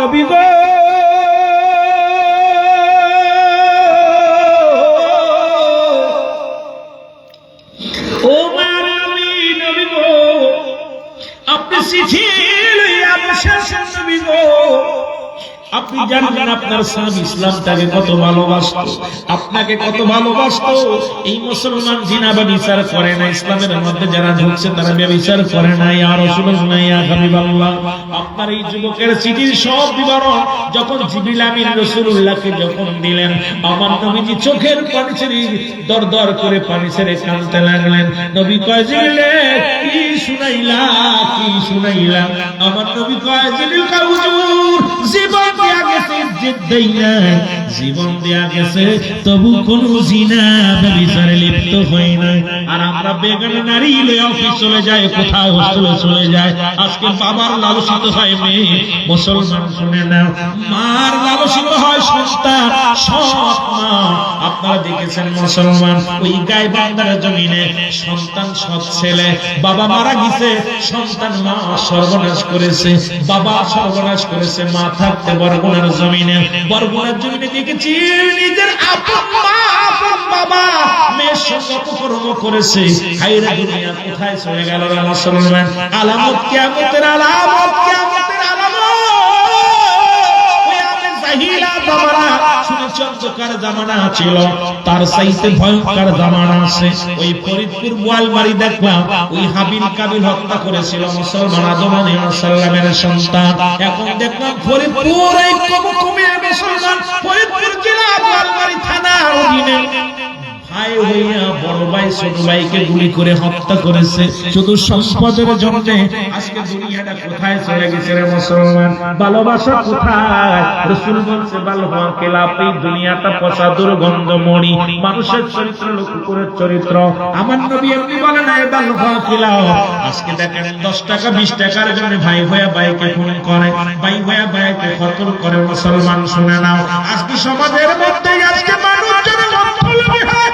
নবী গো ও মায়াবী নবী গো আপনি চিঠি লইয়া বসে আছেন নবী গো আপনি জানেন আপনার সাহাবী ইসলামটাকে কত ভালোবাসতো, আপনাকে কত ভালোবাসতো। এই মুসলমান জিনা ব্যভিচার করে না, ইসলামের মধ্যে যারা ঢুকছে তারা ব্যভিচার করে না। ইয়া রাসূলুল্লাহ ইয়া হাবিবাল্লাহ, আপনার এই যুবকের চিঠির সব বিবরণ যখন জিবরিল আমিন রাসূলুল্লাহকে যখন দিলেন, আমার নবীজি চোখের পানি ছেড়ে দরদর করে পানি ছেড়ে কাঁদতে লাগলেন। নবী কয় জিবরিল কি শুনাইলা, কি শুনাইলা? আমার নবী কয় জিবরিল কয় হুজুর জীবন দেয়া গেছে, ইজ্জত দেই না, জীবন দেয়া গেছে, তবু কোন জিনা ব্যভিচারে লিপ্ত হই না। আর আমরা বেগানা নারী লয়ে অফিস চলে যায়, কোথায় হোস্টেলে চলে যায়। আজকে বাবার লালসিত হয় মেয়ে, মুসলমান শুনে না, মার লালসিত হয় সন্তান, সৎ মা। আপনারা দেখেছেন মুসলমান ওই গায়বান্দার জমিনে সন্তান সৎ ছেলে, বাবা মারা গেছে, সন্তান মা সর্বনাশ করেছে, বাবা সর্বনাশ করেছে, মা থাকতে বরগুনার জমিনে, বরগুনার জমিনে দেখেছি নিজের আপন মা আপন বাবা মেয়ের সঙ্গে অপকর্ম করেছে। হায়রে দুনিয়া কোথায় চলে গেল রে মুসলমান? আলামত কিয়ামতের আলামত, কিয়ামতের আলামত। ওই আগে জাহিলা জামানা শুনেছি অন্ধকার জামানা ছিল, তার চাইতে ভয়ঙ্কর জামানা আছে। ওই ফরিদপুর বোয়ালমারি দেখলাম ওই হাবিল কাবিল হত্যা করেছিল মুসলমান আদম আলাইহিস সালামের সন্তান। এখন দেখলাম ফরিদপুর এই কুমিল্লা মুসলমান ফরিদপুর জেলা বোয়ালমারি থানার অধীনে ভাই হইয়া বড় ভাই ছোট ভাইকে গুলি করে হত্যা করেছে শুধু সম্পদের জন্য। আজকে দুনিয়াটা কোথায় চলে গেছে রে মুসলমান? ভালোবাসা কোথায়? রাসূল বলছে ভালোবাসা খেলাপ, এই দুনিয়াটা পচা দুর্গন্ধ মরি, মানুষের চরিত্র কুকুরের চরিত্র। আমার নবী এমনি বলে না ভালোবাসা খেলাও। আজকে দেখেন 10 টাকা 20 টাকার জন্য ভাই হইয়া ভাইকে খুন করে, ভাই হইয়া ভাইকে কতল করে। মুসলমান শুনে নাও, আজকে সমাজের মধ্যে আজকে মানুষজন অর্থলোভী হয়।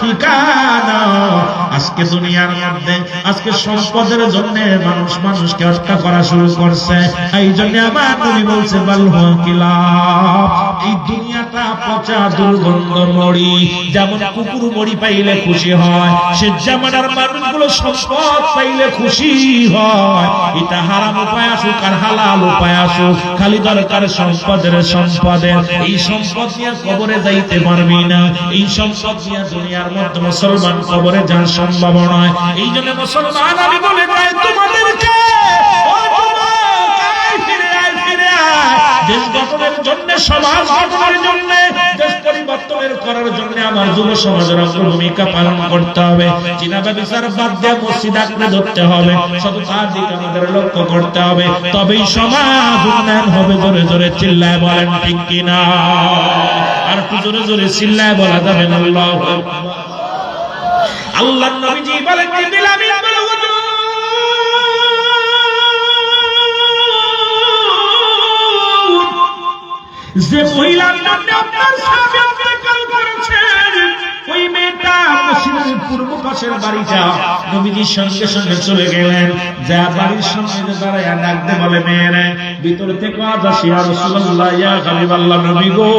ঠিকানা আজকে দুনিয়ার মধ্যে, আজকে সম্পদের জন্য মানুষ মানুষকে হত্যা করা শুরু করছে। এই জন্য আমার নবী বলছে এই দুনিয়াটা পচা দুর্গন্ধ মরি। যেমন কুকুর মরি পাইলে খুশি হয়, সে জামানার মানুষগুলো সম্পদ পাইলে খুশি হয়। এটা হারাম উপায় আসুক আর হালাল উপায় আসুক, খালি দরকার সম্পদের সম্পদের। এই সম্পদ নিয়ে কবরে যাইতে পারবি না, এই সম্পদ নিয়ে দুনিয়ার মধ্যে মুসলমান কবরে যাওয়ার সম্ভব নয়। এই জন্য মুসলমান আমি বলে যাই তোমাদেরকে, দেশ গঠনের জন্য, সমাজ গঠনের জন্য, দেশ পরিবর্তনের করার জন্য আমার যুব সমাজের ভূমিকা পালন করতে হবে। জিনা ব্যভিচার বাদ দিয়ে মসজিদ আঁকড়ে ধরতে হবে, সততার দিকে আমাদের লক্ষ্য করতে হবে, তবেই সমাজ উন্নয়ন হবে। জোরে জোরে চিল্লায় বলেন ঠিক কিনা? আর একটু জোরে জোরে চিল্লায় বলা যাবে না আল্লাহু আকবার। আল্লাহর নবীজি বলেন জিবরিল আমিন বলে যে মহিলার নামে আপনার সাহাবী ইন্তেকাল করেছেন, ওই মেয়েটা মসজিদের পূর্ব পাশের বাড়িটা নবীজির সঙ্গে সঙ্গে চলে গেলেন। যা বাড়ির সামনে দাঁড়ায় ডাকতে বলে, মেয়েরে ভিতর থেকে আওয়াজ আসে, ইয়া রাসূলুল্লাহ ইয়া হাবিবাল্লাহ নবী গো।